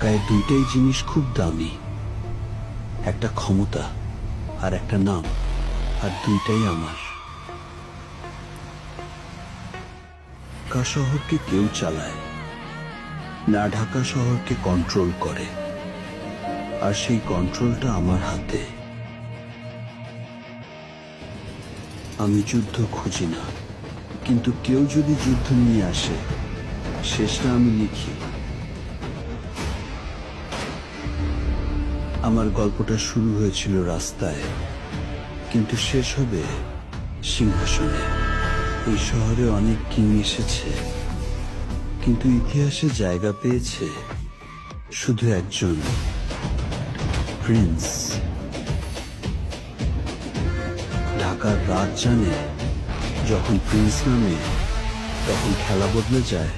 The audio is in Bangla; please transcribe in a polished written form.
ঢাকায় দুইটাই জিনিস খুব দামি, একটা ক্ষমতা আর একটা নাম, আর দুইটাই আমার। ঢাকা শহরকে কেউ চালায় না, ঢাকা শহরকে কন্ট্রোল করে, আর সেই কন্ট্রোলটা আমার হাতে। আমি যুদ্ধ খুঁজি না, কিন্তু কেউ যদি যুদ্ধ নিয়ে আসে, শেষটা আমি লিখি। আমার গল্পটা শুরু হয়েছিল রাস্তায়, কিন্তু শেষ হবে সিংহাসনে। এই শহরে অনেক কিং এসেছে, কিন্তু ইতিহাসে জায়গা পেয়েছে শুধু একজন, প্রিন্স। ঢাকার রাত জানে, যখন প্রিন্স নামে তখন খেলা বদলে যায়।